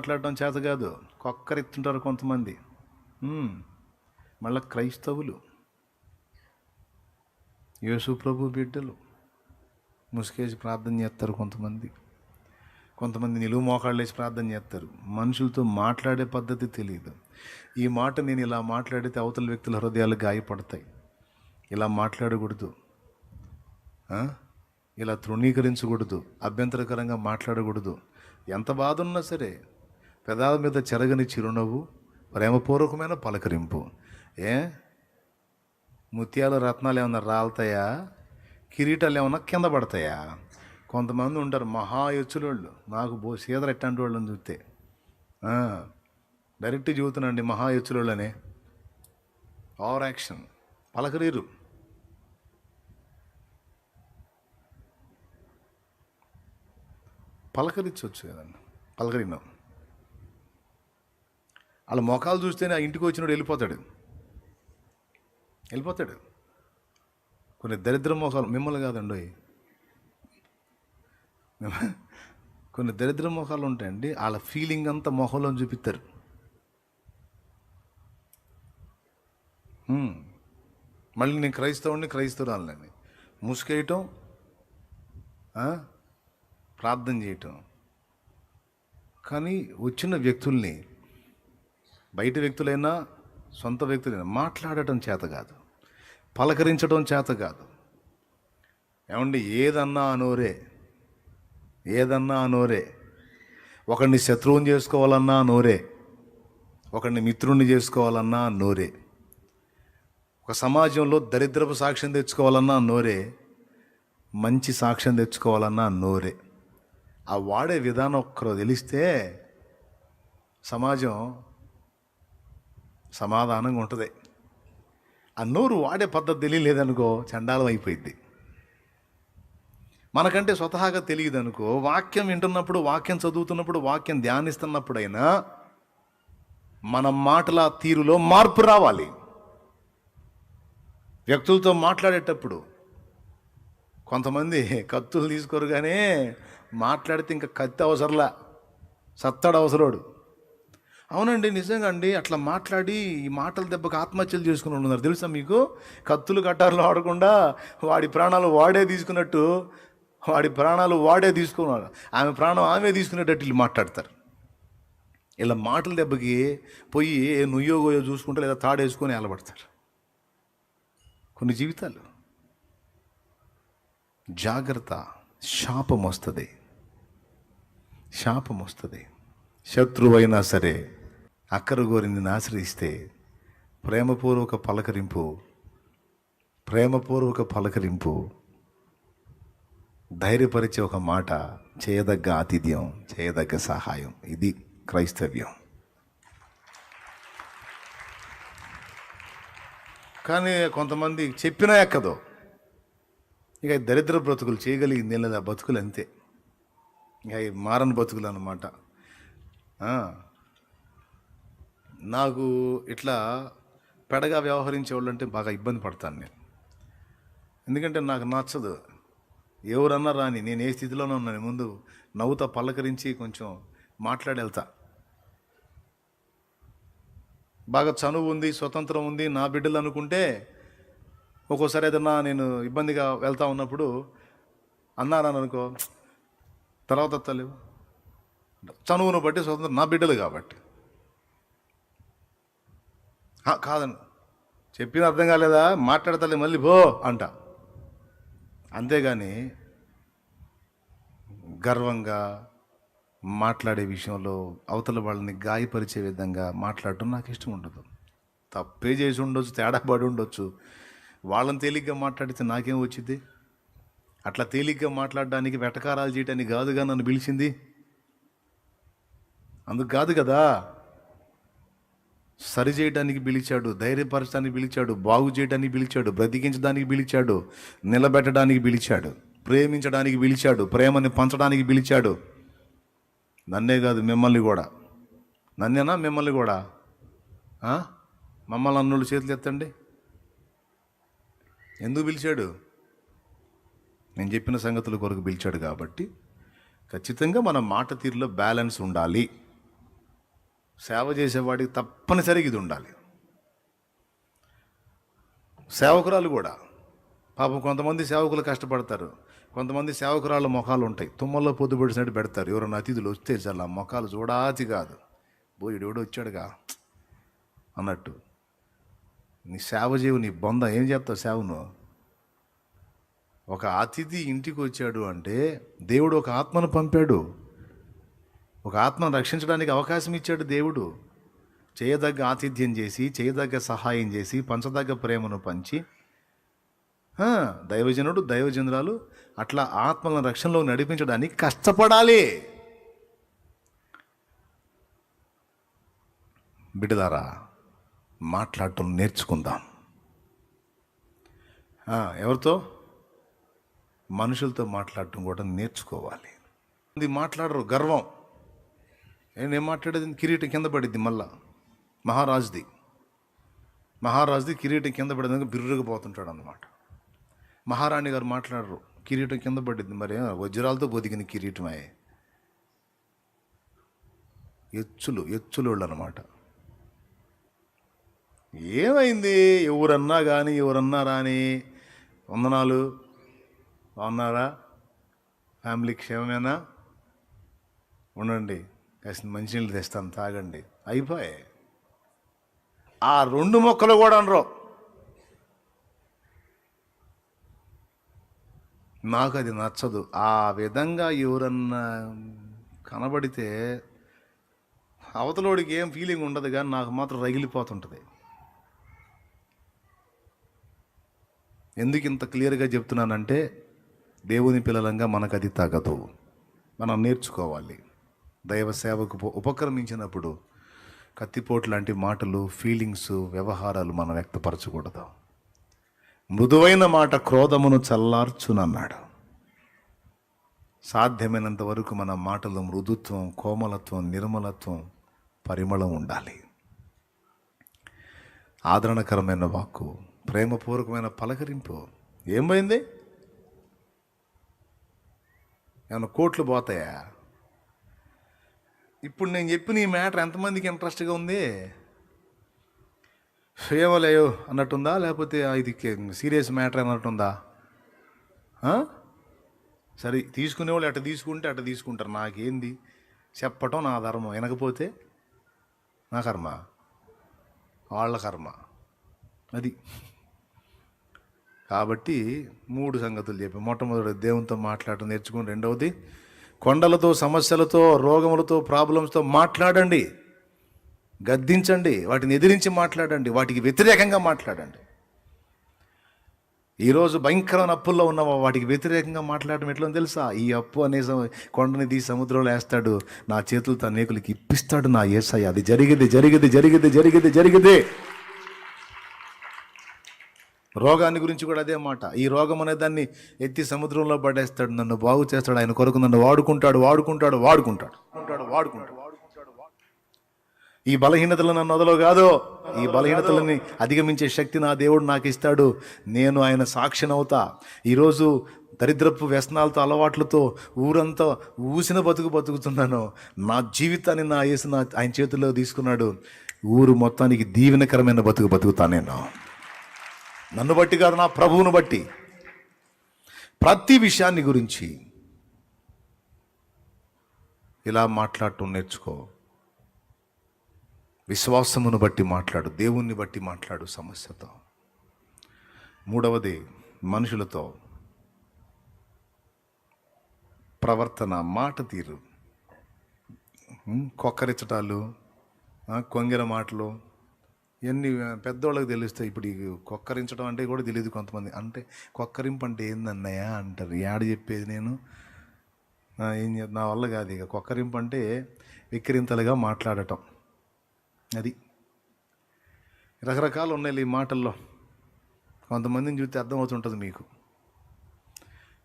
మాట్లాడటం చేత కాదు, కొక్కరెత్తుంటారు కొంతమంది. మళ్ళీ క్రైస్తవులు, యేసు ప్రభు బిడ్డలు ముసుకేసి ప్రార్థన చేస్తారు. కొంతమంది నిలువు మోకాళ్ళు వేసి ప్రార్థన చేస్తారు. మనుషులతో మాట్లాడే పద్ధతి తెలియదు. ఈ మాట నేను ఇలా మాట్లాడితే అవతల వ్యక్తుల హృదయాలు గాయపడతాయి. ఇలా మాట్లాడకూడదు, ఇలా తృణీకరించకూడదు, అభ్యంతరకరంగా మాట్లాడకూడదు. ఎంత బాధ ఉన్నా సరే పెదాల మీద చెరగని చిరునవ్వు, ప్రేమపూర్వకమైన పలకరింపు. ముత్యాలు రత్నాలు ఏమన్నా రాలుతాయా? కిరీటాలు ఏమన్నా కింద పడతాయా? కొంతమంది ఉంటారు మహా ఎచ్చులోళ్ళు. నాకు సీదర ఎట్టంటి వాళ్ళని చూస్తే డైరెక్ట్ చూస్తున్నాండి, మహా ఎచ్చులోళ్ళనే. Over action, పలకరీరు. పలకరించవచ్చు కదండి, పలకరినాం. వాళ్ళ మొఖాలు చూస్తేనే ఆ ఇంటికి వచ్చినోడు వెళ్ళిపోతాడు. కొన్ని దరిద్ర మొఖాలు, మిమ్మల్ని కాదండి, కొన్ని దరిద్ర మొఖాలు ఉంటాయండి. వాళ్ళ ఫీలింగ్ అంతా మొహంలో చూపిస్తారు. మళ్ళీ నేను క్రైస్తవురాలని ముసుకేయటం, ప్రార్థన చేయటం. కానీ వచ్చిన వ్యక్తుల్ని, బయట వ్యక్తులైనా సొంత వ్యక్తులైనా మాట్లాడటం చేత కాదు, పలకరించడం చేత కాదు. ఏమండి, ఏదన్నా అనోరే. ఒకడిని శత్రువుని చేసుకోవాలన్నా నోరే, ఒకడిని మిత్రుణ్ణి చేసుకోవాలన్నా నోరే. ఒక సమాజంలో దరిద్రపు సాక్ష్యం తెచ్చుకోవాలన్నా నోరే, మంచి సాక్ష్యం తెచ్చుకోవాలన్నా నోరే. ఆ వాడే విధానం ఒక్కరో తెలిస్తే సమాజం సమాధానంగా ఉంటుంది. ఆ నోరు వాడే పద్ధతి తెలియలేదనుకో, చండాలం అయిపోయింది. మనకంటే స్వతహాగా తెలియదు అనుకో, వాక్యం వింటున్నప్పుడు, వాక్యం చదువుతున్నప్పుడు, వాక్యం ధ్యానిస్తున్నప్పుడైనా మన మాటల తీరులో మార్పు రావాలి. వ్యక్తులతో మాట్లాడేటప్పుడు కొంతమంది కత్తులు తీసుకోరు, కానీ మాట్లాడితే ఇంకా కత్తి అవసరంలా, సత్తాడు అవసరోడు. అవునండి, నిజంగా అండి. అట్లా మాట్లాడి ఈ మాటల దెబ్బకు ఆత్మహత్యలు చేసుకుని ఉన్నారు తెలుసా మీకు? కత్తులు కట్టారులో ఆడకుండా వాడి ప్రాణాలు వాడే తీసుకున్నట్టు, ఆమె ప్రాణం ఆమె తీసుకునేటట్టు వీళ్ళు మాట్లాడతారు. ఇలా మాటల దెబ్బకి పోయి నుయ్యో గోయో చూసుకుంటే లేదా తాడేసుకొని ఏలబడతారు కొన్ని జీవితాలు. జాగ్రత్త, శాపం వస్తుంది. శత్రువైనా సరే అక్కర గోరిని ఆశ్రయిస్తే ప్రేమపూర్వక పలకరింపు, ధైర్యపరిచే ఒక మాట, చేయదగ్గ ఆతిథ్యం, చేయదగ్గ సహాయం. ఇది క్రైస్తవ్యం. కానీ కొంతమంది చెప్పినా ఎక్కదు. ఇక దరిద్ర బ్రతుకులు చేయగలిగింది ఏం లేదు, ఆ బతుకులు అంతే. ఇక మారని బతుకులు అన్నమాట. నాకు ఇట్లా పెడగా వ్యవహరించే వాళ్ళు అంటే బాగా ఇబ్బంది పడతాను నేను. ఎందుకంటే నాకు నచ్చదు. ఎవరన్నా రాని, నేను ఏ స్థితిలోనే ఉన్నాను, ముందు నవ్వుతా పలకరించి కొంచెం మాట్లాడి వెళ్తా. బాగా చనువు ఉంది, స్వతంత్రం ఉంది, నా బిడ్డలు అనుకుంటే ఒక్కోసారి ఏదన్నా నేను ఇబ్బందిగా వెళ్తా ఉన్నప్పుడు అన్నారని అనుకో, తర్వాత తలేవు. చనువును బట్టి స్వతంత్రం, నా బిడ్డలు కాబట్టి. కాదండి, చెప్పిన అర్థం కాలేదా, మాట్లాడతలే మళ్ళీ పో అంట. అంతేగాని గర్వంగా మాట్లాడే విషయంలో అవతల వాళ్ళని గాయపరిచే విధంగా మాట్లాడటం నాకు ఇష్టం ఉండదు. తప్పే చేసి ఉండొచ్చు, తేడా పడి ఉండొచ్చు. వాళ్ళని తేలిగ్గా మాట్లాడితే నాకేం వచ్చింది? అట్లా తేలిగ్గా మాట్లాడడానికి, వెటకారాలు చేయడానికి కాదుగా నన్ను పిలిచింది. అందుకు కాదు కదా. సరి చేయడానికి పిలిచాడు, ధైర్యపరచడానికి పిలిచాడు, బాగు చేయడానికి పిలిచాడు, బ్రతికించడానికి పిలిచాడు, నిలబెట్టడానికి పిలిచాడు, ప్రేమించడానికి పిలిచాడు, ప్రేమని పంచడానికి పిలిచాడు. నన్నే కాదు, మిమ్మల్ని కూడా. నన్నేనా మిమ్మల్ని కూడా? మమ్మల్ని అన్నోళ్ళు చేతులు ఎత్తండి. ఎందుకు పిలిచాడు? నేను చెప్పిన సంగతుల కొరకు పిలిచాడు. కాబట్టి ఖచ్చితంగా మన మాట తీరులో బ్యాలెన్స్ ఉండాలి. సేవ చేసేవాడికి తప్పనిసరిగా ఇది ఉండాలి. సేవకురాలు కూడా పాపం కొంతమంది సేవకులు కష్టపడతారు, కొంతమంది సేవకురాళ్ళ ముఖాలు ఉంటాయి, తుమ్మల్లో పొద్దు పొడిచినట్టు పెడతారు. ఎవరైనా అతిథులు వస్తే చాలా ముఖాలు చూడాతి కాదు, బోయిడెవడో వచ్చాడుగా అన్నట్టు. నీ సేవ చేయవు, నీ బొంద ఏం చేస్తావు సేవను? ఒక అతిథి ఇంటికి వచ్చాడు అంటే దేవుడు ఒక ఆత్మను పంపాడు, ఒక ఆత్మను రక్షించడానికి అవకాశం ఇచ్చాడు దేవుడు. చేయదగ్గ ఆతిథ్యం చేసి, చేయదగ్గ సహాయం చేసి, పంచదగ్గ ప్రేమను పంచి, దైవజనుడు దైవజనురాలు అట్లా ఆత్మలను రక్షణలో నడిపించడానికి కష్టపడాలి. బిడ్డలారా, మాట్లాడటం నేర్చుకుందాం. ఎవరితో? మనుషులతో మాట్లాడటం కూడా నేర్చుకోవాలి. ఇది మాట్లాడరు, గర్వం. నేను మాట్లాడేది కిరీటం కింద పడిద్ది. మళ్ళా మహారాజుది కిరీటం కింద పడేదానికి బిర్రుగా పోతుంటాడు అన్నమాట. మహారాణి గారు మాట్లాడరు, కిరీటం కింద పడిద్ది. మరి వజ్రాలతో బొదిగిన కిరీటమే. ఎచ్చులోళ్ళు అన్నమాట. ఏమైంది? ఎవరన్నా రాని వందనాలు, బాగున్నారా, ఫ్యామిలీ క్షేమమేనా, ఉండండి, కాసిన మంచినీళ్ళు తెస్తాను తాగండి, అయిపోయాయి. ఆ 2 మొక్కలు కూడా అనరు. నాకు అది నచ్చదు. ఆ విధంగా ఎవరన్నా కనబడితే అవతలోడికి ఏం ఫీలింగ్ ఉండదు, కానీ నాకు మాత్రం రగిలిపోతుంటుంది. ఎందుకు ఇంత క్లియర్గా చెప్తున్నానంటే, దేవుని పిల్లలంగా మనకు అది తగదు. మనం నేర్చుకోవాలి. దైవ సేవకు ఉపక్రమించినప్పుడు కత్తిపోటు లాంటి మాటలు, ఫీలింగ్స్, వ్యవహారాలు మనం వ్యక్తపరచకూడదు. మృదువైన మాట క్రోధమును చల్లార్చునన్నాడు. సాధ్యమైనంత వరకు మన మాటలు మృదుత్వం, కోమలత్వం, నిర్మలత్వం, పరిమళం ఉండాలి. ఆదరణకరమైన వాక్కు, ప్రేమపూర్వకమైన పలకరింపు. ఏం పోయింది? ఏమైనా కోట్లు పోతాయా? ఇప్పుడు నేను చెప్పిన ఈ మ్యాటర్ ఎంతమందికి ఇంట్రెస్ట్గా ఉంది? ఏమోలేయో అన్నట్టుందా, లేకపోతే ఇది సీరియస్ మ్యాటర్ అన్నట్టుందా? సరే, తీసుకునేవాళ్ళు అట్ట తీసుకుంటారు. నాకేంది చెప్పటం, నా ధర్మం. వినకపోతే నా కర్మ, వాళ్ళ కర్మ. అది కాబట్టి 3 సంగతులు చెప్పి, మొట్టమొదటి దేవునితో మాట్లాడటం నేర్చుకుని, రెండవది కొండలతో, సమస్యలతో, రోగములతో, ప్రాబ్లమ్స్తో మాట్లాడండి, గద్దించండి, వాటిని ఎదిరించి మాట్లాడండి, వాటికి వ్యతిరేకంగా మాట్లాడండి. ఈరోజు భయంకరమైన అప్పుల్లో ఉన్న వాటికి వ్యతిరేకంగా మాట్లాడడం ఎట్లా తెలుసా? ఈ అప్పు అనే కొండని తీసి సముద్రంలో వేస్తాడు, నా చేతులతో అనేకులకి ఇప్పిస్తాడు నా యేసయ్య. అది జరిగితే రోగాన్ని గురించి కూడా అదే మాట. ఈ రోగం అనే దాన్ని ఎత్తి సముద్రంలో పడేస్తాడు, నన్ను బాగు చేస్తాడు, ఆయన కొరకు నన్ను వాడుకుంటాడు. ఈ బలహీనతలు నన్ను వదలవు కాదు, ఈ బలహీనతలని అధిగమించే శక్తి నా దేవుడు నాకు ఇస్తాడు. నేను ఆయన సాక్షినవుతా. ఈరోజు దరిద్రపు వ్యసనాలతో, అలవాట్లతో ఊరంతా ఊసిన బతుకుతున్నాను. నా జీవితాన్ని నా యేసు ఆయన చేతుల్లో తీసుకున్నాడు. ఊరు మొత్తానికి దీవెనకరమైన బతుకుతా నేను. నన్ను బట్టి కాదు, నా ప్రభువును బట్టి. ప్రతి విషయాన్ని గురించి ఇలా మాట్లాడటం నేర్చుకో. విశ్వాసమును బట్టి మాట్లాడు, దేవుణ్ణి బట్టి మాట్లాడు సమస్యతో. 3వది మనుషులతో ప్రవర్తన, మాట తీరు. కొక్కరించటాలు, కొంగెల మాటలు, ఇవన్నీ పెద్దోళ్ళకి తెలుస్తాయి. ఇప్పుడు ఈ కొక్కరించడం అంటే కూడా తెలియదు కొంతమంది. అంటే కొక్కరింపు అంటే ఏందన్నయ్య అంటారు. యాడ చెప్పేది నేను, నా వల్ల కాదు. ఇక కొక్కరింపు అంటే విక్రింతలుగా మాట్లాడటం. అది రకరకాలు ఉన్నాయి ఈ మాటల్లో. కొంతమందిని చూస్తే అర్థమవుతుంటుంది మీకు.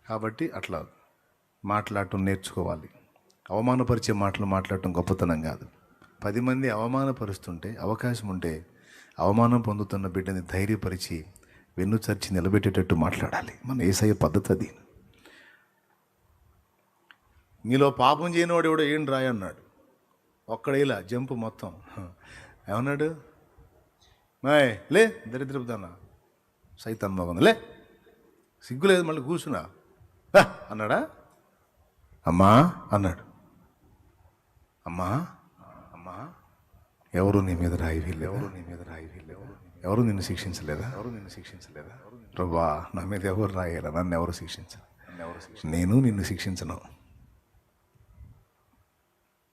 కాబట్టి అట్లా మాట్లాడటం నేర్చుకోవాలి. అవమానపరిచే మాటలు మాట్లాడటం గొప్పతనం కాదు. 10 మంది అవమానపరుస్తుంటే, అవకాశం ఉంటే అవమానం పొందుతున్న బిడ్డని ధైర్యపరిచి వెన్నుచర్చి నిలబెట్టేటట్టు మాట్లాడాలి. మన యేసయ్య పద్ధతి అది. మీలో పాపం చేయనివాడు ఎవడో ఏం రాయన్నాడు. ఒక్కడేలా జంపు మొత్తం. ఏమన్నాడు? మాయ్ లే దరిద్రపు దాన్న, సైతాన్ మగంది లే, సిగ్గులేదు మళ్ళీ కూర్చున్నా అన్నాడా? అమ్మా అన్నాడు. అమ్మా అమ్మా, ఎవరు నీ మీద రాయి వీళ్ళు, ఎవరు నీ మీద రాయి వీళ్ళు, ఎవరు నిన్ను శిక్షించలేదా, ఎవరు నిన్ను శిక్షించలేదా? ప్రభువా, నా మీద ఎవరు రాయాలా, నన్ను ఎవరు శిక్షించరు, నేను నిన్ను శిక్షించను.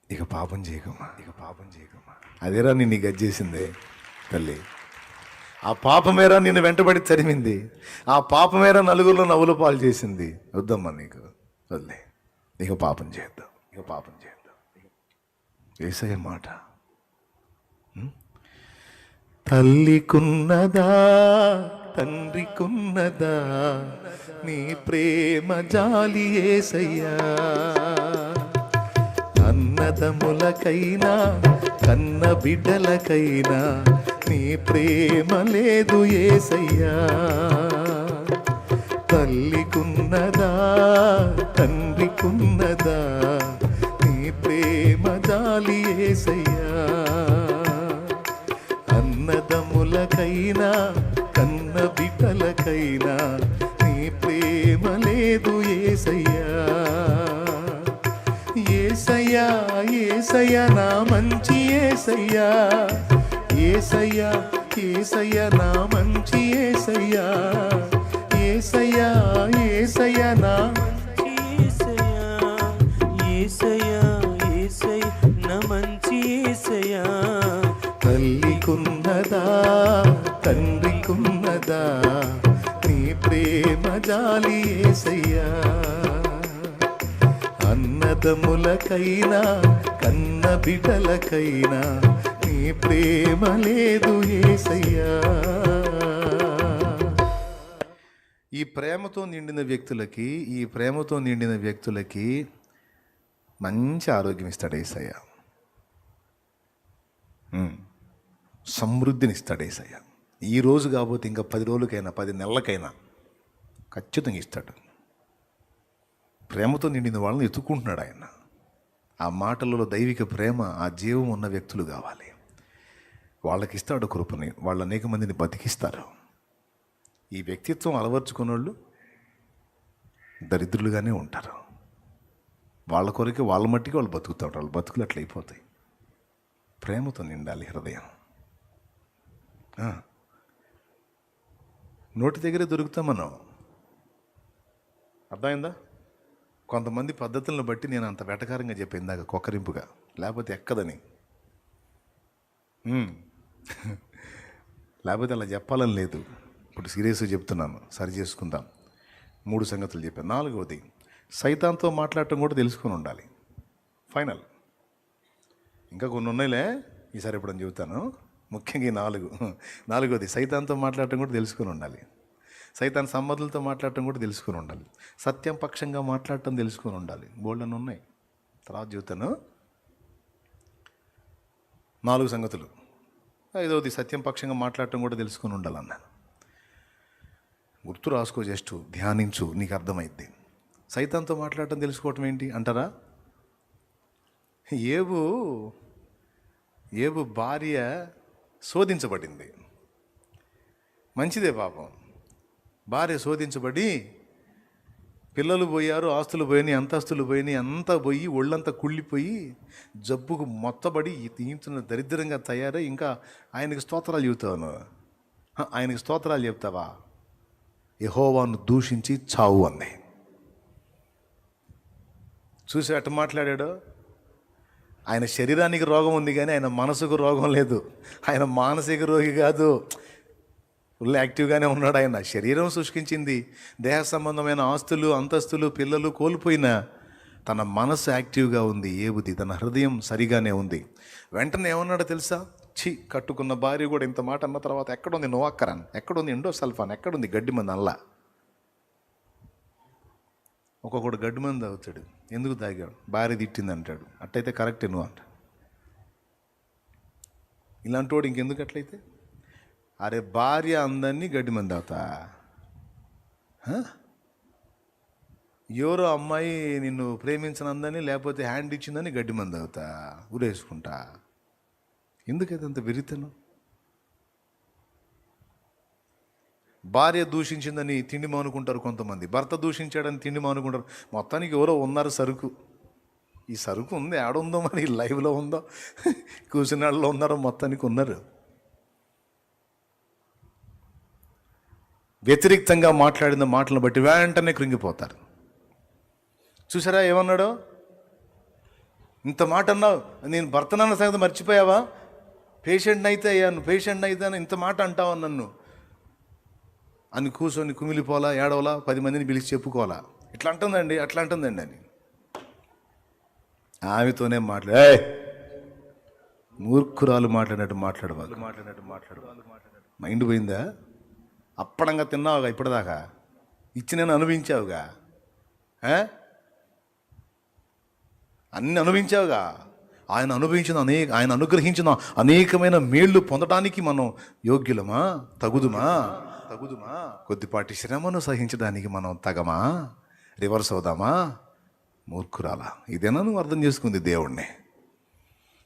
ఇక పాపం చేయకమ్మా, ఇక పాపం చేయకమ్మా. అదేరా నిన్ను గజ్జేసిందే తల్లి, ఆ పాపమేరా నిన్ను వెంటబడి తరిమింది, ఆ పాపమేరా నలుగురిలో నవ్వుల పాలు చేసింది. వద్దమ్మా నీకు, వదిలే, ఇక పాపం చేద్దాం, ఇక పాపం చేద్దాం. యేసయ్య మాట, తల్లికున్నదా తండ్రికున్నదా నీ ప్రేమ జాలి యేసయ్యా, అన్నదములకైనా కన్న బిడ్డలకైనా నీ ప్రేమ లేదు యేసయ్యా. తల్లికున్నదా తండ్రికున్నదా నీ ప్రేమ జాలి యేసయ్యా, అన్నదములకైనా కన్న బిడ్డలకైనా నీ ప్రేమ లేదు యేసయ్యా. యేసయ్యా యేసయ్యా నా మంచి యేసయ్యా, యేసయ్యా యేసయ్యా నా మంచి యేసయ్యా, యేసయ్యా యేసయ్యా నా మంచి యేసయ్యా, యేసయ్యా యేసయ్యా నా మంచి యేసయ్యా. తల్లికున్నదా తండ్రికున్నదా నీ ప్రేమ జాలి యేసయ్యా, అన్నదములకైనా కన్న బిడ్డలకైనా నీ ప్రేమ లేదు యేసయ్యా. ఈ ప్రేమతో నిండిన వ్యక్తులకి, ఈ ప్రేమతో నిండిన వ్యక్తులకి మంచి ఆరోగ్యం ఇస్తాడు యేసయ్య, సమృద్ధిని ఇస్తాడు యేసయ్య. ఈ రోజు కాకపోతే ఇంకా 10 రోజులకైనా 10 నెలలకైనా ఖచ్చితంగా ఇస్తాడు. ప్రేమతో నిండిన వాళ్ళని ఎత్తుకుంటున్నాడు ఆయన. ఆ మాటలలో దైవిక ప్రేమ, ఆ జీవం ఉన్న వ్యక్తులు కావాలి. వాళ్ళకి ఇస్తాడు కృపని, వాళ్ళు అనేక మందిని బతికిస్తారు. ఈ వ్యక్తిత్వం అలవర్చుకున్న వాళ్ళు దరిద్రులుగానే ఉంటారు. వాళ్ళ కొరకు వాళ్ళ మట్టికి వాళ్ళు బతుకుతారు, వాళ్ళ బతుకులు అట్లా అయిపోతాయి. ప్రేమతో నిండాలి హృదయం. నోటి దగ్గరే దొరుకుతాం మనం, అర్థమైందా? కొంతమంది పద్ధతులను బట్టి నేను అంత వెటకారంగా చెప్పాను ఇందాక, కొక్కరింపుగా, లేకపోతే ఎక్కదని, లేకపోతే అలా చెప్పాలని లేదు. ఇప్పుడు సీరియస్గా చెప్తున్నాను, సరి చేసుకుందాం. 3 సంగతులు చెప్పాను. 4వది, సైతాన్తో మాట్లాడటం కూడా తెలుసుకొని ఉండాలి. ఫైనల్. ఇంకా కొన్ని ఉన్నాయిలే, ఈసారి ఎప్పుడని చెబుతాను. ముఖ్యంగా ఈ 4. 4వది, సైతాన్తో మాట్లాడటం కూడా తెలుసుకొని ఉండాలి. సైతాన్ సమ్మతులతో మాట్లాడటం కూడా తెలుసుకొని ఉండాలి. సత్యం పక్షంగా మాట్లాడటం తెలుసుకొని ఉండాలి. బోల్డన్ ఉన్నాయి, తర్వాత చెబుతాను. 4 సంగతులు. 5వది, సత్యం పక్షంగా మాట్లాడటం కూడా తెలుసుకొని ఉండాలన్నాను. గుర్తు రాసుకో, జస్ట్ ధ్యానించు, నీకు అర్థమైద్ది. సైతాన్తో మాట్లాడటం తెలుసుకోవటం ఏంటి అంటారా? ఏబు భార్య శోధించబడింది, మంచిదే పాపం. భార్య శోధించబడి పిల్లలు పోయారు, ఆస్తులు పోయినాయి, అంతస్తులు పోయినాయి, అంతా పోయి ఒళ్ళంతా కుళ్ళిపోయి జబ్బుకు మొత్తబడి తీయించిన దరిద్రంగా తయారై ఇంకా ఆయనకి స్తోత్రాలు చెబుతాను. ఆయనకి స్తోత్రాలు చెప్తావా? యెహోవాను దూషించి చావు అంది. చూసి ఎట్ట మాట్లాడాడు. ఆయన శరీరానికి రోగం ఉంది కానీ ఆయన మనసుకు రోగం లేదు. ఆయన మానసిక రోగి కాదు, ఫుల్ యాక్టివ్గానే ఉన్నాడు. ఆయన శరీరం శుష్కించింది, దేహ సంబంధమైన ఆస్తులు, అంతస్తులు, పిల్లలు కోల్పోయినా తన మనసు యాక్టివ్గా ఉంది. ఏబుది తన హృదయం సరిగానే ఉంది. వెంటనే ఏమన్నాడో తెలుసా? కట్టుకున్న భార్య కూడా ఇంత మాట అన్న తర్వాత ఎక్కడుంది నోవాక్కరాన్, ఎక్కడుంది ఎండోసల్ఫాన్, ఎక్కడుంది గడ్డి మంది అల్లా? ఒక్కొక్కడు గడ్డి మంది తాగుతాడు. ఎందుకు తాగాడు? భార్య తిట్టింది అంటాడు. అట్టయితే కరెక్టే నువ్వు అంట. ఇలాంటి వాడు ఇంకెందుకు అట్లయితే? అరే భార్య అందరినీ గడ్డి మంది తాగుతా, ఎవరో అమ్మాయి నిన్ను ప్రేమించనందని లేకపోతే హ్యాండ్ ఇచ్చిందని గడ్డి మంది అవుతా ఊరేసుకుంటా. ఎందుకైతే అంత వెరితను? భార్య దూషించిందని తిండి మానుకుంటారు కొంతమంది, భర్త దూషించాడని తిండి మానుకుంటారు. మొత్తానికి ఎవరో ఉన్నారు సరుకు. ఈ సరుకు ఉంది, ఆడుందో మరి లైవ్లో ఉందో కూర్చున్నాళ్ళలో ఉన్నారో మొత్తానికి ఉన్నారు. వ్యతిరేక్తంగా మాట్లాడిన మాటలను బట్టి వెంటనే కృంగిపోతారు. చూసారా ఏమన్నాడో? ఇంత మాట అన్నావు, నేను భర్తనన్న సంగతి మర్చిపోయావా? పేషెంట్ని అయితే అయ్యాను, పేషెంట్ని అయితే ఇంత మాట అంటావా నన్ను అని కూర్చొని కుమిలిపోలా, ఏడవలా, 10 మందిని పిలిచి చెప్పుకోవాలా. ఇట్లా అంటుందండి, అట్లా అంటుందండి అని ఆమెతోనే మూర్ఖురాలు మాట్లాడినట్టు మాట్లాడవాలి. మైండ్ పోయిందా? అప్పడంగా తిన్నావుగా, ఇప్పటిదాకా ఇచ్చి నేను అనుభవించావుగా, అన్ని అనుభవించావుగా. ఆయన అనుగ్రహించిన అనేకమైన మేళ్లు పొందడానికి మనం యోగ్యులమా? తగుదుమా? కొద్దిపాటి శ్రమను సహించడానికి మనం తగమా? రివర్స్ అవుదామా? మూర్ఖురాలా. ఇదేనా నువ్వు అర్థం చేసుకుంది దేవుణ్ణి?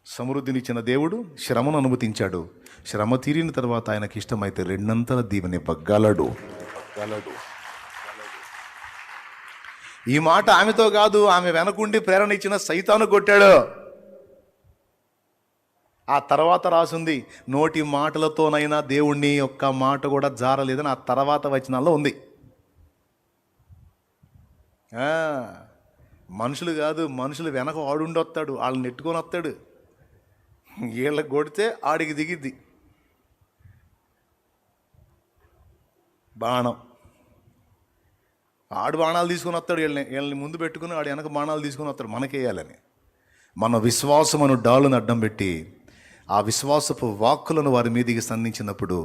సమృద్ధినిచ్చిన దేవుడు శ్రమను అనుమతించాడు. శ్రమ తీరిన తర్వాత ఆయనకి ఇష్టమైతే 2 అంతల దీవెన ఇవ్వగలడు. ఈ మాట ఆమెతో కాదు, ఆమె వెనకుండి ప్రేరణ ఇచ్చిన సైతాను కొట్టాడు. ఆ తర్వాత రాసుంది, నోటి మాటలతోనైనా దేవుణ్ణి ఒక్క మాట కూడా జారలేదని ఆ తర్వాత వచనాల్లో ఉంది. మనుషులు కాదు, మనుషులు వెనక ఆడుండొస్తాడు, వాళ్ళని నెట్టుకొని వస్తాడు. వీళ్ళకి కొడితే ఆడికి దిగిద్ది బాణం. ఆడు బాణాలు తీసుకొని వస్తాడు, వీళ్ళని ముందు పెట్టుకుని ఆడు వెనక బాణాలు తీసుకొని వస్తాడు మనకేయాలని. మన విశ్వాసమును డాలును అడ్డం పెట్టి ఆ విశ్వాసపు వాక్కులను వారి మీదికి సంధించినప్పుడు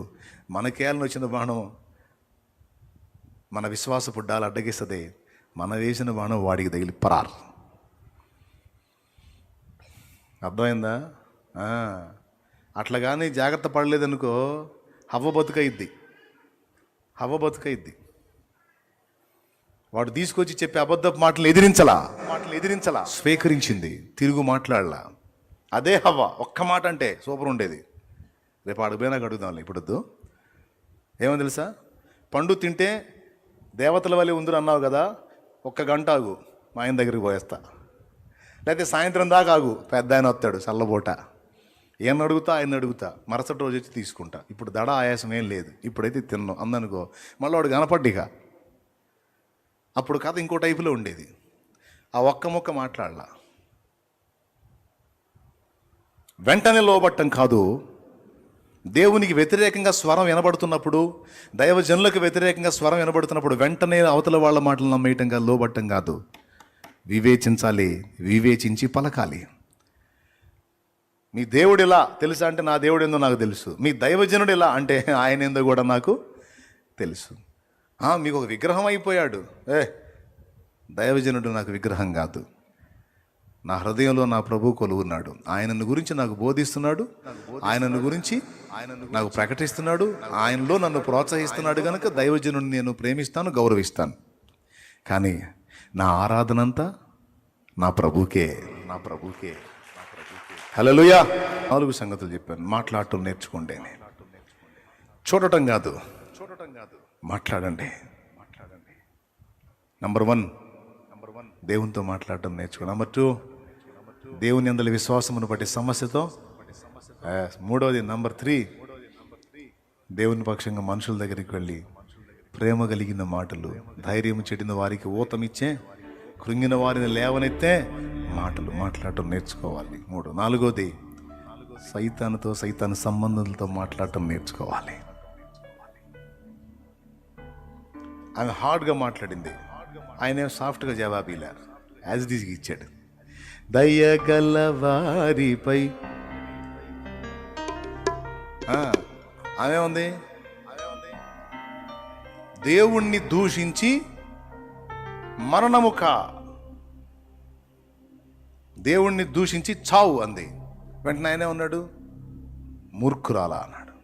మనకేయాలని వచ్చిన బాణం మన విశ్వాసపు డాలు అడ్డగిస్తుంది. మన వేసిన బాణం వాడికి తగిలి పరారు. అర్థమైందా? అట్లా కానీ జాగ్రత్త పడలేదనుకో హవ్వ బతుకయిద్ది. వాడు తీసుకొచ్చి చెప్పే అబద్ధపు మాటలు ఎదిరించలా, స్వీకరించింది, తిరుగు మాట్లాడలా. అదే హవ్వ. ఒక్క మాట అంటే సూపర్ ఉండేది. రేపు అడుగుపోయినా అడుగుదాంలే, ఇప్పుడు ఏమో తెలుసా? పండు తింటే దేవతల వల్ల ఉందిరు అన్నావు కదా, 1 గంట ఆగు, మా ఆయన దగ్గరికి పోయేస్తా. లేకపోతే సాయంత్రం దాకా ఆగు, పెద్ద ఆయన వస్తాడు చల్లబోట. ఆయన అడుగుతా, మరుసటి రోజు వచ్చి తీసుకుంటా. ఇప్పుడు దడ ఆయాసం ఏం లేదు, ఇప్పుడైతే తిన్నాం అందనుకో, మళ్ళీ వాడు కనపడ్డిగా. అప్పుడు కథ ఇంకో టైపులో ఉండేది. ఆ ఒక్క ముక్క మాట్లాడలా. వెంటనే లోబట్టం కాదు. దేవునికి వ్యతిరేకంగా స్వరం వినబడుతున్నప్పుడు, దైవజనులకు వ్యతిరేకంగా స్వరం వినబడుతున్నప్పుడు వెంటనే అవతల వాళ్ళ మాటలు నమ్మేయటంగా లోబట్టం కాదు. వివేచించాలి, వివేచించి పలకాలి. మీ దేవుడు ఇలా తెలుసా అంటే నా దేవుడు ఏందో నాకు తెలుసు. మీ దైవజనుడు ఇలా అంటే ఆయన ఏందో కూడా నాకు తెలుసు. మీకు ఒక విగ్రహం అయిపోయాడు. దైవజనుడు నాకు విగ్రహం కాదు. నా హృదయంలో నా ప్రభు కొలువున్నాడు. ఆయనను గురించి నాకు బోధిస్తున్నాడు, ఆయనను గురించి నాకు ప్రకటిస్తున్నాడు, ఆయనలో నన్ను ప్రోత్సహిస్తున్నాడు. కనుక దైవజనుడిని నేను ప్రేమిస్తాను, గౌరవిస్తాను. కానీ నా ఆరాధనంతా నా ప్రభుకే. హల్లెలూయా. 4 సంగతులు చెప్పాను. మాట్లాడటం నేర్చుకోండి. చూడటం కాదు, మాట్లాడండి. నంబర్ 1 దేవునితో మాట్లాడటం నేర్చుకో. నంబర్ 2 దేవుని యందలి విశ్వాసమును బట్టి సమస్యతో. 3వది నంబర్ 3 దేవుని పక్షంగా మనుషుల దగ్గరికి వెళ్ళి ప్రేమ కలిగిన మాటలు, ధైర్యం చెడిన వారికి ఊతమిచ్చే, కృంగిన వారిని లేవనెత్తే మాటలు మాట్లాడటం నేర్చుకోవాలి. 4వది సైతాను సంబంధాలతో మాట్లాడటం నేర్చుకోవాలి. ఆమె హార్డ్గా మాట్లాడింది, ఆయన సాఫ్ట్గా జవాబీలా యాజ్ ఇట్ ఈజ్ ఇచ్చాడు. దయగల వారిపై ఆమె ఉంది, దేవుణ్ణి దూషించి మరణముకా, దేవుణ్ణి దూషించి చావు అంది. వెంటనే ఆయనే ఉన్నాడు, మూర్ఖురాలా అన్నాడు.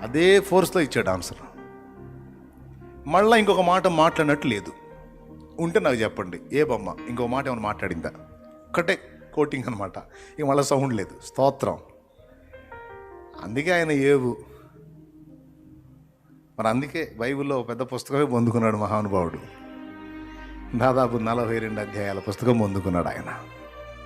అదే ఫోర్స్లో ఇచ్చాడు ఆన్సర్. మళ్ళీ ఇంకొక మాట మాట్లాడినట్టు లేదు. ఉంటే నాకు చెప్పండి. ఏ బొమ్మ ఇంకో మాట ఏమైనా మాట్లాడిందా? ఒక్కటే కోటింగ్ అనమాట. ఇక మళ్ళీ సౌండ్ లేదు. స్తోత్రం. అందుకే ఆయన ఏవు. మరి అందుకే బైబిల్లో పెద్ద పుస్తకమే పొందుకున్నాడు మహానుభావుడు. దాదాపు 42 అధ్యాయాల పుస్తకం పొందుకున్నాడు ఆయన.